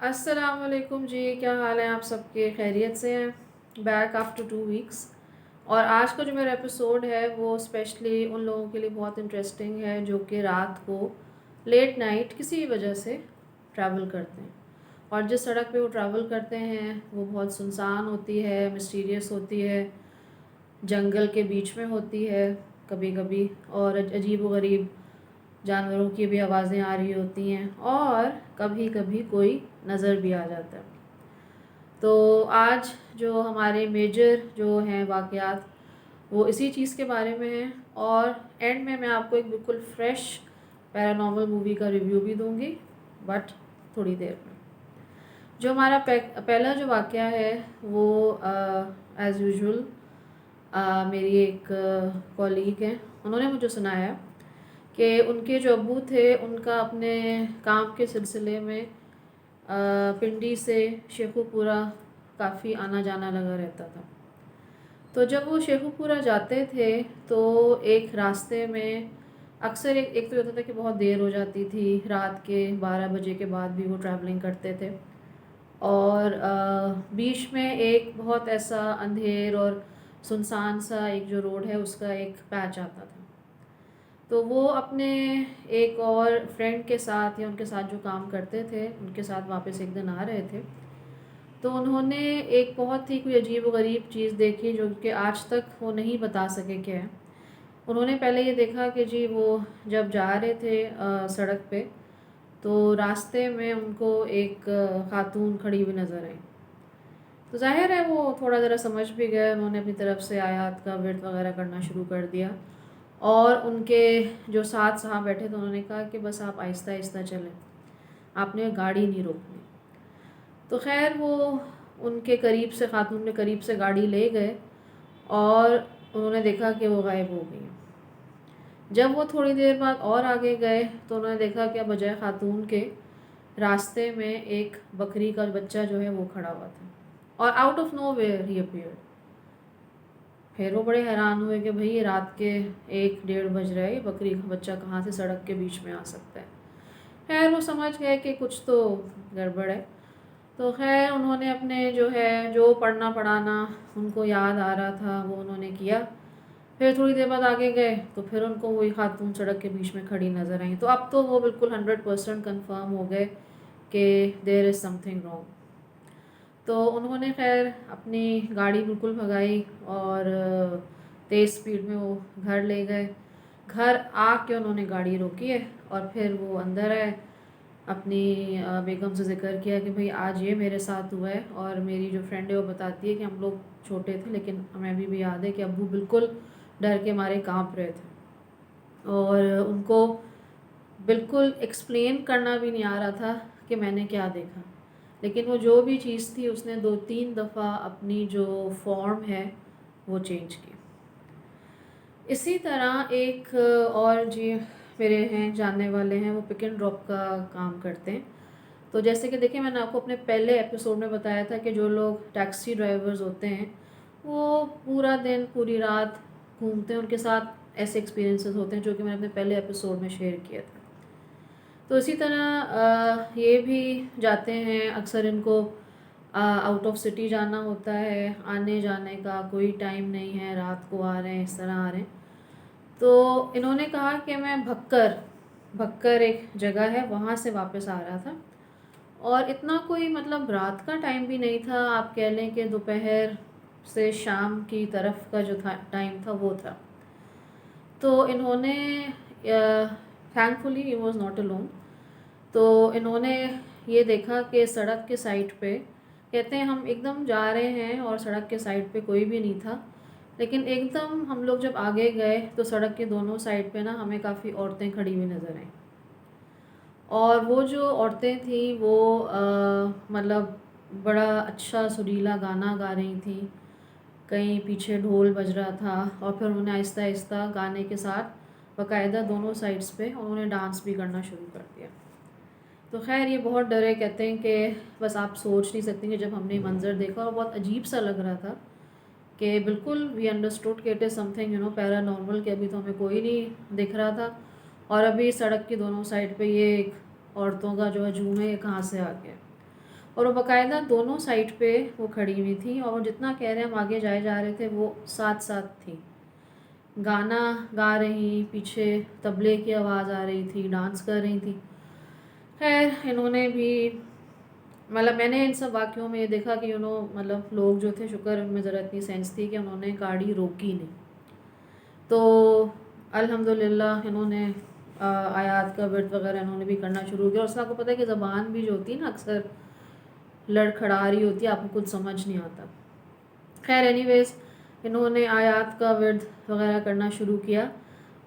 السلام علیکم جی، کیا حال ہیں آپ سب کے؟ خیریت سے ہیں؟ بیک آفٹر 2 ویکس. اور آج کا جو میرا ایپیسوڈ ہے وہ اسپیشلی ان لوگوں کے لیے بہت انٹرسٹنگ ہے جو کہ رات کو لیٹ نائٹ کسی وجہ سے ٹریول کرتے ہیں. اور جس سڑک پہ وہ ٹریول کرتے ہیں وہ بہت سنسان ہوتی ہے، مسٹیریس ہوتی ہے، جنگل کے بیچ میں ہوتی ہے کبھی کبھی، اور عجیب و غریب جانوروں کی بھی آوازیں آ رہی ہوتی ہیں، اور کبھی کبھی کوئی نظر بھی آ جاتا ہے. تو آج جو ہمارے میجر جو ہیں واقعات وہ اسی چیز کے بارے میں ہیں، اور اینڈ میں آپ کو ایک بالکل فریش پیرانارمل مووی کا ریویو بھی دوں گی، بٹ تھوڑی دیر میں. جو ہمارا پہلا جو واقعہ ہے وہ ایز یوزول میری ایک کولیگ ہیں، انہوں نے مجھے سنایا کہ ان کے جو ابو تھے ان کا اپنے کام کے سلسلے میں پنڈی سے شیخو پورہ کافی آنا جانا لگا رہتا تھا. تو جب وہ شیخو پورہ جاتے تھے تو ایک راستے میں اکثر ایک تو ہوتا تھا کہ بہت دیر ہو جاتی تھی، رات کے 12 بجے کے بعد بھی وہ ٹریولنگ کرتے تھے، اور بیچ میں ایک بہت ایسا اندھیر اور سنسان سا ایک جو روڈ ہے اس کا ایک پیچ آتا تھا. تو وہ اپنے ایک اور فرینڈ کے ساتھ یا ان کے ساتھ جو کام کرتے تھے ان کے ساتھ واپس ایک دن آ رہے تھے، تو انہوں نے ایک بہت ہی کوئی عجیب و غریب چیز دیکھی جو کہ آج تک وہ نہیں بتا سکے کیا ہے. انہوں نے پہلے یہ دیکھا کہ جی وہ جب جا رہے تھے سڑک پہ تو راستے میں ان کو ایک خاتون کھڑی ہوئی نظر آئی. تو ظاہر ہے وہ تھوڑا ذرا سمجھ بھی گئے، انہوں نے اپنی طرف سے آیات کا ورد وغیرہ کرنا شروع کر دیا، اور ان کے جو ساتھ صاحب بیٹھے تھے انہوں نے کہا کہ بس آپ آہستہ آہستہ چلیں، آپ نے گاڑی نہیں روکنی. تو خیر وہ ان کے قریب سے خاتون کے قریب سے گاڑی لے گئے، اور انہوں نے دیکھا کہ وہ غائب ہو گئی. جب وہ تھوڑی دیر بعد اور آگے گئے تو انہوں نے دیکھا کہ بجائے خاتون کے راستے میں ایک بکری کا بچہ جو ہے وہ کھڑا ہوا تھا، اور out of nowhere he appeared. پھر وہ بڑے حیران ہوئے کہ بھئی رات کے 1-1:30 بج رہے، یہ بکری کا بچہ کہاں سے سڑک کے بیچ میں آ سکتا ہے. خیر وہ سمجھ گئے کہ کچھ تو گڑبڑ ہے. تو خیر انہوں نے اپنے جو ہے جو پڑھنا پڑھانا ان کو یاد آ رہا تھا وہ انہوں نے کیا. پھر تھوڑی دیر بعد آگے گئے تو پھر ان کو وہی خاتون سڑک کے بیچ میں کھڑی نظر آئیں. تو اب تو وہ بالکل 100% کنفرم ہو گئے کہ دیر از سم تھنگ رانگ. تو انہوں نے خیر اپنی گاڑی بالکل بھگائی اور تیز سپیڈ میں وہ گھر لے گئے. گھر آ کے انہوں نے گاڑی روکی ہے اور پھر وہ اندر آئے، اپنی بیگم سے ذکر کیا کہ بھئی آج یہ میرے ساتھ ہوا ہے. اور میری جو فرینڈ ہے وہ بتاتی ہے کہ ہم لوگ چھوٹے تھے لیکن ہمیں ابھی بھی یاد ہے کہ ابو بالکل ڈر کے مارے کانپ رہے تھے، اور ان کو بالکل ایکسپلین کرنا بھی نہیں آ رہا تھا کہ میں نے کیا دیکھا. لیکن وہ جو بھی چیز تھی اس نے 2-3 دفعہ اپنی جو فارم ہے وہ چینج کی. اسی طرح ایک اور جی میرے ہیں جاننے والے ہیں، وہ پک اینڈ ڈراپ کا کام کرتے ہیں. تو جیسے کہ دیکھیں میں نے آپ کو اپنے پہلے ایپیسوڈ میں بتایا تھا کہ جو لوگ ٹیکسی ڈرائیورز ہوتے ہیں وہ پورا دن پوری رات گھومتے ہیں، ان کے ساتھ ایسے ایکسپیرینسز ہوتے ہیں جو کہ میں نے اپنے پہلے ایپیسوڈ میں شیئر کیا تھا. تو اسی طرح یہ بھی جاتے ہیں، اکثر ان کو آؤٹ آف سٹی جانا ہوتا ہے، آنے جانے کا کوئی ٹائم نہیں ہے، رات کو آ رہے ہیں اس طرح آ رہے ہیں. تو انہوں نے کہا کہ میں بھکر ایک جگہ ہے وہاں سے واپس آ رہا تھا، اور اتنا کوئی مطلب رات کا ٹائم بھی نہیں تھا، آپ کہہ لیں کہ دوپہر سے شام کی طرف کا جو ٹائم تھا وہ تھا. تو انہوں نے thank fully he was not alone. تو انہوں نے یہ دیکھا کہ سڑک کے سائڈ پہ، کہتے ہیں ہم ایک دم جا رہے ہیں اور سڑک کے سائڈ پہ کوئی بھی نہیں تھا، لیکن ایک دم ہم لوگ جب آگے گئے تو سڑک کے دونوں سائڈ پہ نا ہمیں کافی عورتیں کھڑی ہوئی نظر آئیں. اور وہ جو عورتیں تھیں وہ مطلب بڑا اچھا سریلا گانا گا رہی تھیں، کہیں پیچھے ڈھول بج رہا تھا، اور پھر انہوں نے آہستہ آہستہ گانے کے ساتھ باقاعدہ دونوں سائڈس پہ انہوں نے ڈانس بھی کرنا شروع کر دیا. تو خیر یہ بہت ڈرے، کہتے ہیں کہ بس آپ سوچ نہیں سکتی کہ جب ہم نے منظر دیکھا اور بہت عجیب سا لگ رہا تھا کہ بالکل وی انڈرسٹوڈ کہ it is some thing para normal, کہ ابھی تو ہمیں کوئی نہیں دکھ رہا تھا، اور ابھی سڑک کی دونوں سائڈ پہ یہ ایک عورتوں کا جو ہجوم ہے یہ کہاں سے آ گیا. اور وہ باقاعدہ دونوں سائڈ پہ وہ کھڑی ہوئی تھی، اور جتنا کہہ رہے ہیں ہم آگے جائے جا رہے تھے وہ ساتھ ساتھ تھی، گانا گا رہی، پیچھے طبلے کی آواز آ رہی تھی، ڈانس کر رہی تھی۔ خیر انہوں نے بھی مطلب میں نے ان سب واقعوں میں یہ دیکھا کہ مطلب لوگ جو تھے، شکر ان میں ذرا اتنی سینس تھی کہ انہوں نے گاڑی روکی نہیں۔ تو الحمدللہ انہوں نے آیات کا ورد وغیرہ انہوں نے بھی کرنا شروع کیا، اور اس کا آپ کو پتہ ہے کہ زبان بھی جو ہوتی ہے نا اکثر لڑکھڑا رہی ہوتی ہے، آپ کو کچھ سمجھ نہیں آتا۔ خیر اینی ویز انہوں نے آیات کا ورد وغیرہ کرنا شروع کیا۔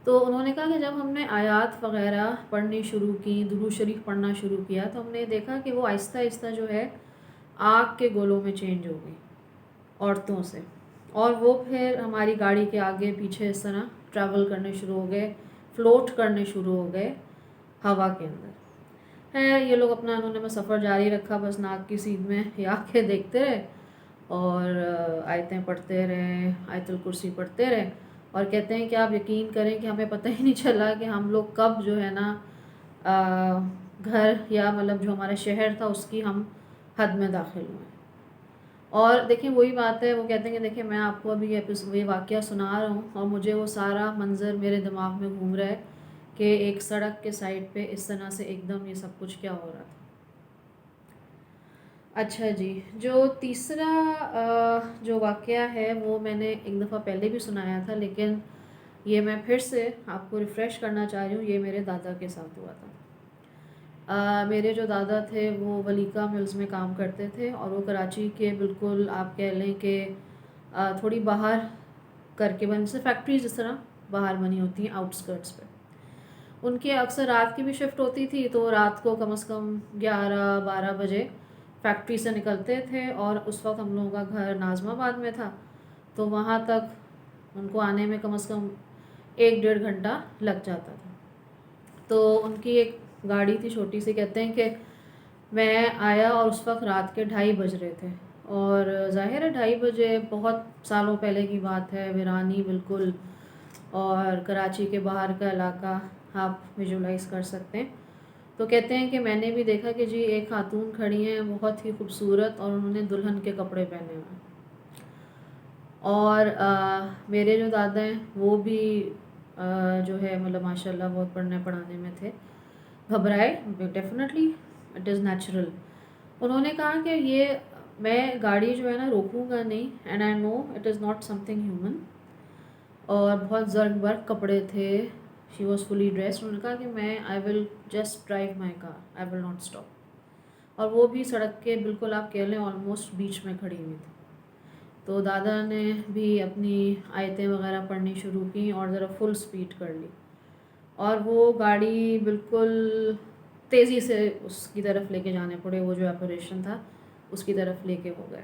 تو انہوں نے کہا کہ جب ہم نے آیات وغیرہ پڑھنی شروع کی، درود شریف پڑھنا شروع کیا، تو ہم نے دیکھا کہ وہ آہستہ آہستہ جو ہے آگ کے گولوں میں چینج ہو گئی عورتوں سے، اور وہ پھر ہماری گاڑی کے آگے پیچھے اس طرح ٹریول کرنے شروع ہو گئے، فلوٹ کرنے شروع ہو گئے ہوا کے اندر۔ خیر یہ لوگ اپنا انہوں نے بس سفر جاری رکھا، بس ناک کی سیدھ میں یہ آنکھیں دیکھتے رہے اور آیتیں پڑھتے رہے، آیت الکرسی پڑھتے رہے، اور کہتے ہیں کہ آپ یقین کریں کہ ہمیں پتہ ہی نہیں چلا کہ ہم لوگ کب جو ہے نا گھر یا مطلب جو ہمارا شہر تھا اس کی ہم حد میں داخل ہوئے۔ اور دیکھیں وہی بات ہے، وہ کہتے ہیں کہ دیکھیں میں آپ کو ابھی یہ واقعہ سنا رہا ہوں اور مجھے وہ سارا منظر میرے دماغ میں گھوم رہا ہے کہ ایک سڑک کے سائڈ پہ اس طرح سے ایک دم یہ سب کچھ کیا ہو رہا تھا۔ اچھا جی، جو تیسرا جو واقعہ ہے وہ میں نے ایک دفعہ پہلے بھی سنایا تھا، لیکن یہ میں پھر سے آپ کو ریفریش کرنا چاہ رہی ہوں۔ یہ میرے دادا کے ساتھ ہوا تھا۔ میرے جو دادا تھے وہ ولیکا ملز میں کام کرتے تھے، اور وہ کراچی کے بالکل آپ کہہ لیں کہ تھوڑی باہر کر کے بن سے فیکٹریز اس طرح باہر بنی ہوتی ہیں آؤٹ اسکرٹس پہ۔ ان کی اکثر رات کی بھی شفٹ ہوتی تھی، تو رات کو کم از کم 11-12 بجے فیکٹری سے نکلتے تھے، اور اس وقت ہم لوگوں کا گھر ناظم آباد میں تھا، تو وہاں تک ان کو آنے میں کم از کم 1-1.5 گھنٹہ لگ جاتا تھا۔ تو ان کی ایک گاڑی تھی چھوٹی سی، کہتے ہیں کہ میں آیا اور اس وقت رات کے 2:30 بج رہے تھے، اور ظاہر ہے 2:30 بجے بہت سالوں پہلے کی بات ہے، ویرانی بالکل، اور کراچی کے باہر کا علاقہ آپ ویژولائز کر سکتے ہیں۔ تو کہتے ہیں کہ میں نے بھی دیکھا کہ جی ایک خاتون کھڑی ہیں بہت ہی خوبصورت، اور انہوں نے دلہن کے کپڑے پہنے ہوئے، اور میرے جو دادا ہیں وہ بھی جو ہے مطلب ماشاء اللہ بہت پڑھنے پڑھانے میں تھے، گھبرائے ڈیفینیٹلی، اٹ از نیچرل۔ انہوں نے کہا کہ یہ میں گاڑی جو ہے نا روکوں گا نہیں، and I know it is not something human, اور بہت زرق برق کپڑے تھے، شی واز فلی ڈریسڈ۔ انہوں نے کہا کہ میں I will just drive my car, I will not stop, اور وہ بھی سڑک کے بالکل آپ کہہ لیں آلموسٹ بیچ میں کھڑی ہوئی تھی۔ تو دادا نے بھی اپنی آیتیں وغیرہ پڑھنی شروع کی اور ذرا فل سپیڈ کر لی، اور وہ گاڑی بالکل تیزی سے اس کی طرف لے کے جانے پڑے، وہ جو آپریشن تھا اس کی طرف لے کے ہو گئے۔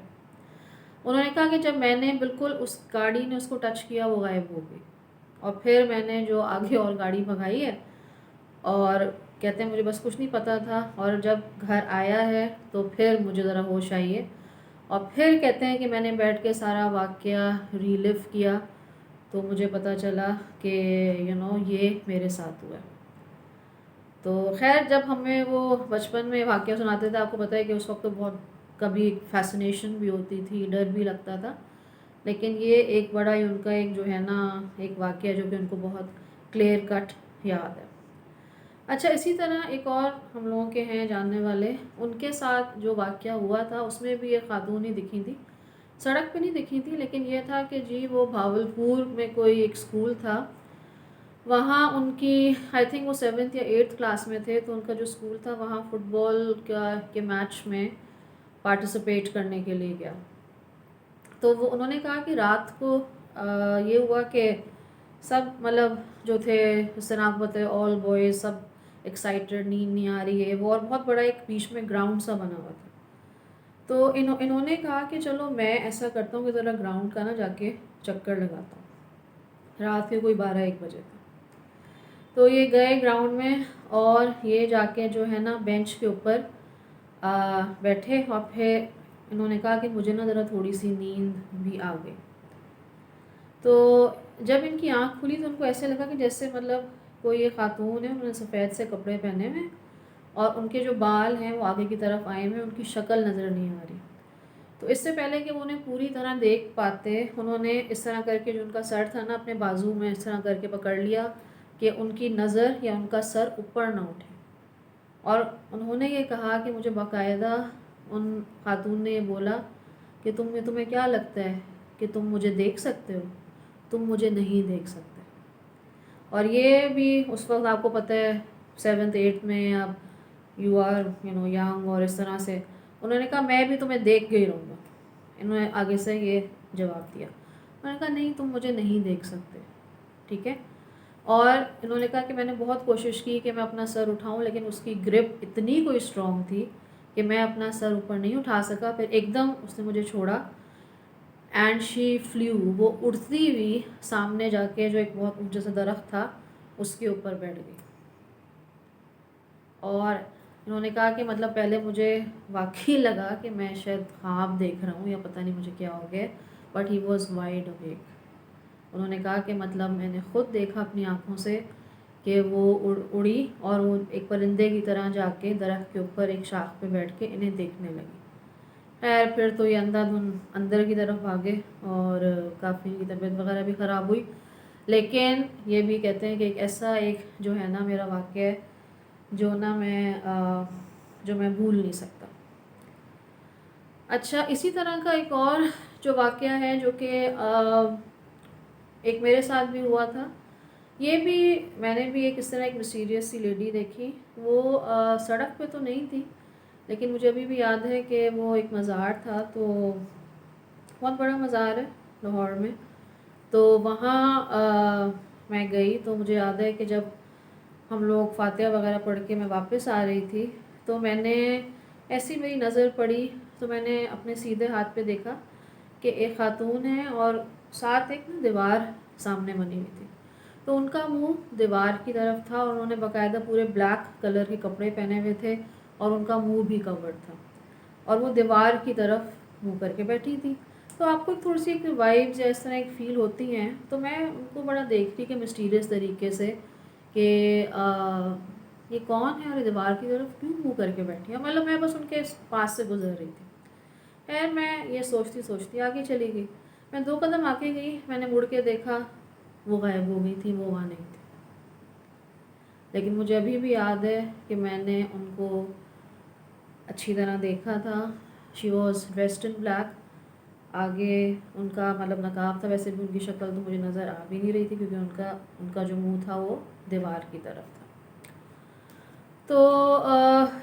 انہوں نے کہا کہ جب میں نے بالکل اس گاڑی نے اس کو ٹچ کیا وہ غائب ہو گئی، اور پھر میں نے جو آگے اور گاڑی بھگائی ہے، اور کہتے ہیں مجھے بس کچھ نہیں پتہ تھا، اور جب گھر آیا ہے تو پھر مجھے ذرا ہوش آئی ہے، اور پھر کہتے ہیں کہ میں نے بیٹھ کے سارا واقعہ ریلیو کیا، تو مجھے پتہ چلا کہ یہ میرے ساتھ ہوا ہے۔ تو خیر جب ہمیں وہ بچپن میں واقعہ سناتے تھے، آپ کو پتہ ہے کہ اس وقت تو بہت کبھی فیسنیشن بھی ہوتی تھی، ڈر بھی لگتا تھا، لیکن یہ ایک بڑا ہی ان کا ایک جو ہے نا ایک واقعہ جو کہ ان کو بہت کلیئر کٹ یاد ہے۔ اچھا اسی طرح ایک اور ہم لوگوں کے ہیں جاننے والے، ان کے ساتھ جو واقعہ ہوا تھا اس میں بھی ایک خاتون ہی دکھی تھی، سڑک پہ نہیں دکھی تھی، لیکن یہ تھا کہ جی وہ بھاولپور میں کوئی ایک اسکول تھا، وہاں ان کی آئی تھنک وہ 7th یا 8th کلاس میں تھے، تو ان کا جو اسکول تھا وہاں فٹ بال کے میچ میں پارٹیسپیٹ کرنے کے لیے گیا۔ تو وہ انہوں نے کہا کہ رات کو یہ ہوا کہ سب مطلب جو تھے اس طرح آپ بتائے آل بوائز سب ایکسائٹیڈ، نیند نہیں آ رہی ہے وہ، اور بہت بڑا ایک بیچ میں گراؤنڈ سا بنا ہوا تھا۔ تو انہوں نے کہا کہ چلو میں ایسا کرتا ہوں کہ ذرا گراؤنڈ کا نا جا کے چکر لگاتا ہوں، رات کے کوئی 12-1 بجے تھا۔ تو یہ گئے گراؤنڈ میں، اور یہ جا کے جو ہے نا بینچ کے اوپر بیٹھے، اور پھر انہوں نے کہا کہ مجھے نا ذرا تھوڑی سی نیند بھی آ گئی۔ تو جب ان کی آنکھ کھلی تو ان کو ایسے لگا کہ جیسے مطلب کوئی یہ خاتون ہے، انہوں نے سفید سے کپڑے پہنے ہوئے، اور ان کے جو بال ہیں وہ آگے کی طرف آئے ہوئے، ان کی شکل نظر نہیں آ رہی۔ تو اس سے پہلے کہ وہ انہیں پوری طرح دیکھ پاتے، انہوں نے اس طرح کر کے جو ان کا سر تھا نا اپنے بازو میں اس طرح کر کے پکڑ لیا کہ ان کی نظر یا ان کا سر اوپر نہ اٹھے، اور انہوں نے یہ کہا کہ مجھے باقاعدہ ان خاتون نے یہ بولا کہ تمہیں کیا لگتا ہے کہ تم مجھے دیکھ سکتے ہو؟ تم مجھے نہیں دیکھ سکتے۔ اور یہ بھی اس وقت آپ کو پتہ ہے 7th 8th میں اب یو آر ینگ، اور اس طرح سے انہوں نے کہا میں بھی تمہیں دیکھ کے ہی رہوں گا۔ انہوں نے آگے سے یہ جواب دیا، انہوں نے کہا نہیں تم مجھے نہیں دیکھ سکتے، ٹھیک ہے۔ اور انہوں نے کہا کہ میں نے بہت کوشش کی کہ میں اپنا سر اٹھاؤں، لیکن اس کی گرپ اتنی کوئی اسٹرانگ تھی کہ میں اپنا سر اوپر نہیں اٹھا سکا۔ پھر ایک دم اس نے مجھے چھوڑا اینڈ شی فلیو، وہ اڑتی ہوئی سامنے جا کے جو ایک بہت اونچا سا درخت تھا اس کے اوپر بیٹھ گئی۔ اور انہوں نے کہا کہ مطلب پہلے مجھے واقعی لگا کہ میں شاید خواب دیکھ رہا ہوں یا پتہ نہیں مجھے کیا ہو گیا، but he was wide awake. انہوں نے کہا کہ مطلب میں نے خود دیکھا اپنی آنکھوں سے کہ وہ اڑی اور وہ ایک پرندے کی طرح جا کے درخت کے اوپر ایک شاخ پہ بیٹھ کے انہیں دیکھنے لگی۔ خیر پھر تو یہ اندھا دھند اندر کی طرف بھاگے اور کافی ان کی طبیعت وغیرہ بھی خراب ہوئی، لیکن یہ بھی کہتے ہیں کہ ایک ایسا ایک جو ہے نا میرا واقعہ ہے جو میں بھول نہیں سکتا۔ اچھا، اسی طرح کا ایک اور جو واقعہ ہے جو کہ ایک میرے ساتھ بھی ہوا تھا، یہ بھی میں نے بھی ایک اس طرح ایک مسٹیریس سی لیڈی دیکھی۔ وہ سڑک پہ تو نہیں تھی، لیکن مجھے ابھی بھی یاد ہے کہ وہ ایک مزار تھا، تو بہت بڑا مزار ہے لاہور میں، تو وہاں میں گئی تو مجھے یاد ہے کہ جب ہم لوگ فاتحہ وغیرہ پڑھ کے میں واپس آ رہی تھی تو میں نے ایسی میری نظر پڑی تو میں نے اپنے سیدھے ہاتھ پہ دیکھا کہ ایک خاتون ہے اور ساتھ ایک نا دیوار سامنے بنی ہوئی تھی، تو ان کا منہ دیوار کی طرف تھا اور انہوں نے باقاعدہ پورے بلیک کلر کے کپڑے پہنے ہوئے تھے اور ان کا منہ بھی کورڈ تھا اور وہ دیوار کی طرف منہ کر کے بیٹھی تھی۔ تو آپ کو تھوڑی سی ایک وائبز یا اس طرح ایک فیل ہوتی ہیں، تو میں ان کو بڑا دیکھتی کہ مسٹیریس طریقے سے کہ یہ کون ہے اور یہ دیوار کی طرف کیوں منہ کر کے بیٹھی ہے، مطلب میں بس ان کے پاس سے گزر رہی تھی۔ خیر میں یہ سوچتی آگے چلی گئی، میں 2 قدم آگے گئی، میں نے مڑ کے دیکھا وہ غائب ہو گئی تھی، وہ وہاں نہیں تھی۔ لیکن مجھے ابھی بھی یاد ہے کہ میں نے ان کو اچھی طرح دیکھا تھا۔ She was dressed in black, آگے ان کا مطلب نقاب تھا، ویسے بھی ان کی شکل تو مجھے نظر آ بھی نہیں رہی تھی کیونکہ ان کا جو منہ تھا وہ دیوار کی طرف تھا۔ تو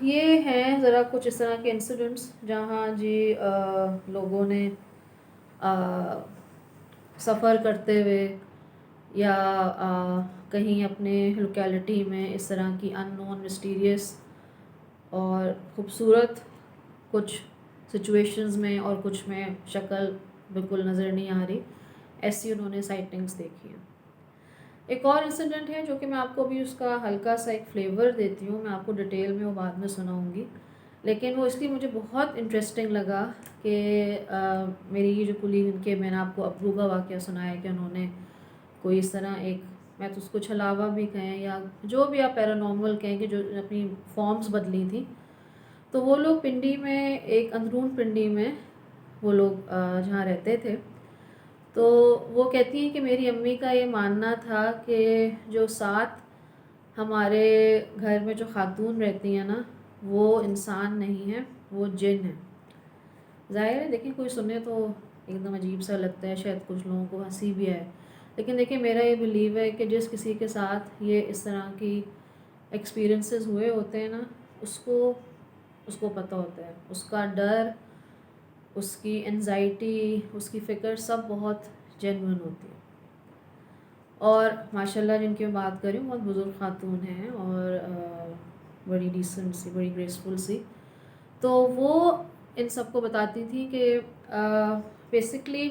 یہ ہیں ذرا کچھ اس طرح کے انسیڈنٹس جہاں جی لوگوں نے سفر کرتے ہوئے یا کہیں اپنے لوکیلٹی میں اس طرح کی ان نون مسٹیریس اور خوبصورت کچھ سچویشنز میں اور کچھ میں شکل بالکل نظر نہیں آ رہی، ایسی انہوں نے سائٹنگز دیکھی ہیں۔ ایک اور انسیڈنٹ ہے جو کہ میں آپ کو بھی اس کا ہلکا سا ایک فلیور دیتی ہوں، میں آپ کو ڈیٹیل میں وہ بعد میں سناؤں گی، لیکن وہ اس لیے مجھے بہت انٹرسٹنگ لگا کہ میری یہ جو کلیگ ان کے میں نے آپ کو ابو کا واقعہ سنایا کہ انہوں نے کوئی اس طرح ایک، میں تو اس کو چھلاوا بھی کہیں یا جو بھی آپ پیرانارمل کہیں کہ جو اپنی فارمز بدلی تھیں، تو وہ لوگ پنڈی میں ایک اندرون پنڈی میں وہ لوگ جہاں رہتے تھے، تو وہ کہتی ہیں کہ میری امی کا یہ ماننا تھا کہ جو ساتھ ہمارے گھر میں جو خاتون رہتی ہیں نا وہ انسان نہیں ہیں، وہ جن ہیں۔ ظاہر ہے دیکھیں کوئی سنے تو ایک دم عجیب سا لگتا ہے، شاید کچھ لوگوں کو ہنسی بھی آئے، لیکن دیکھیں میرا یہ بلیو ہے کہ جس کسی کے ساتھ یہ اس طرح کی ایکسپیرینسز ہوئے ہوتے ہیں نا اس کو پتہ ہوتا ہے، اس کا ڈر، اس کی انزائٹی، اس کی فکر سب بہت جینوئن ہوتی ہے۔ اور ماشاءاللہ جن کی میں بات کر رہی ہوں بہت بزرگ خاتون ہیں اور بڑی ڈیسنٹ سی، بڑی گریسفل سی، تو وہ ان سب کو بتاتی تھی کہ بیسکلی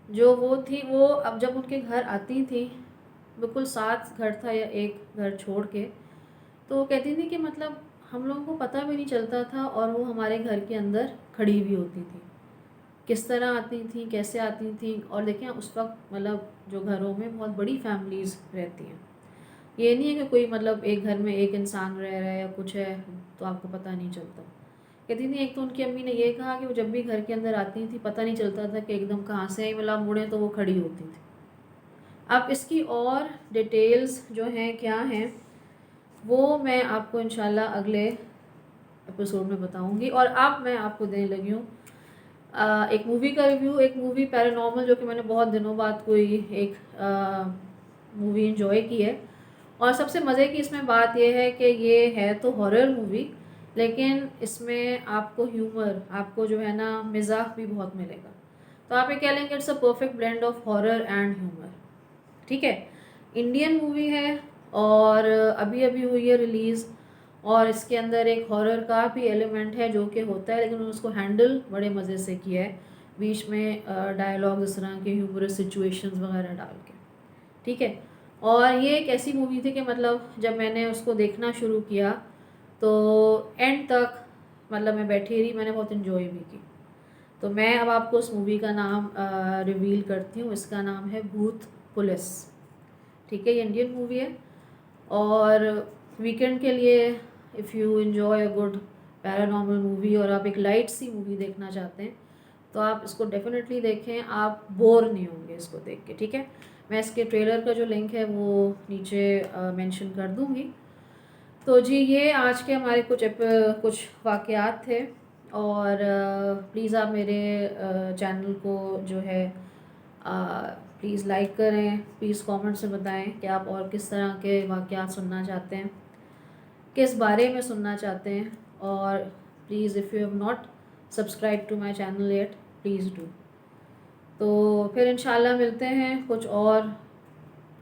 جو وہ تھی وہ اب جب ان کے گھر آتی تھی بالکل ساتھ گھر تھا یا ایک گھر چھوڑ کے، تو وہ کہتی تھی کہ مطلب ہم لوگوں کو پتہ بھی نہیں چلتا تھا اور وہ ہمارے گھر کے اندر کھڑی بھی ہوتی تھی، کس طرح آتی تھیں، کیسے آتی تھیں، اور دیکھیں اس وقت مطلب جو گھروں میں بہت بڑی فیملیز رہتی ہیں، یہ نہیں ہے کہ کوئی مطلب ایک گھر میں ایک انسان رہ رہا ہے یا کچھ ہے تو آپ کو پتہ نہیں چلتا. کہتی تھی ایک تو ان کی امی نے یہ کہا کہ وہ جب بھی گھر کے اندر آتی تھی پتہ نہیں چلتا تھا کہ ایک دم کہاں سے آئی، ملا مڑے تو وہ کھڑی ہوتی تھی. اب اس کی اور ڈیٹیلز جو ہیں کیا ہیں وہ میں آپ کو انشاءاللہ اگلے ایپیسوڈ میں بتاؤں گی. اور اب میں آپ کو دینے لگی ہوں ایک مووی کا ریویو. ایک مووی پیرانارمل جو کہ میں نے بہت دنوں بعد کوئی ایک مووی انجوائے کی ہے. اور سب سے مزے کی اس میں بات یہ ہے کہ یہ ہے تو ہارر مووی لیکن اس میں آپ کو ہیومر، آپ کو جو ہے نا مزاح بھی بہت ملے گا. تو آپ یہ کہہ لیں کہ it's a perfect blend of horror and humour. ٹھیک ہے، انڈین مووی ہے اور ابھی ابھی ہوئی ہے ریلیز. اور اس کے اندر ایک ہارر کا بھی ایلیمنٹ ہے جو کہ ہوتا ہے لیکن انہوں نے اس کو ہینڈل بڑے مزے سے کیا ہے، بیچ میں ڈائلاگ اس طرح کے ہیومرس سچویشنز وغیرہ ڈال کے. ٹھیک ہے، اور یہ ایک ایسی مووی تھی کہ مطلب جب میں نے اس کو دیکھنا شروع کیا تو اینڈ تک مطلب میں بیٹھی رہی، میں نے بہت انجوائے بھی کی. تو میں اب آپ کو اس مووی کا نام ریویل کرتی ہوں. اس کا نام ہے بھوت پولیس. ٹھیک ہے، یہ انڈین مووی ہے اور ویکینڈ کے لیے if you enjoy a good paranormal movie اور آپ ایک لائٹ سی مووی دیکھنا چاہتے ہیں تو آپ اس کو ڈیفینیٹلی دیکھیں، آپ بور نہیں ہوں گے اس کو دیکھ کے. ٹھیک ہے، میں اس کے ٹریلر کا جو لنک ہے وہ نیچے مینشن کر دوں گی. تو جی یہ آج کے ہمارے کچھ واقعات تھے. اور پلیز آپ میرے چینل کو جو ہے پلیز لائک کریں، پلیز کامنٹ سے بتائیں کہ آپ اور کس طرح کے واقعات سننا چاہتے ہیں، کس بارے میں سننا چاہتے ہیں. اور please if you have not subscribe to my channel yet please do. تو پھر انشاءاللہ ملتے ہیں کچھ اور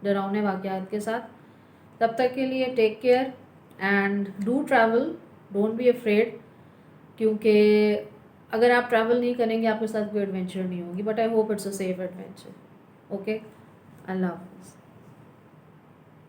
ڈراؤنے واقعات کے ساتھ. تب تک کے لیے take care and do travel, don't be afraid. کیونکہ اگر آپ ٹریول نہیں کریں گے آپ کے ساتھ کوئی ایڈونچر نہیں ہوگی. But I hope it's a safe adventure. Okay, اللہ حافظ.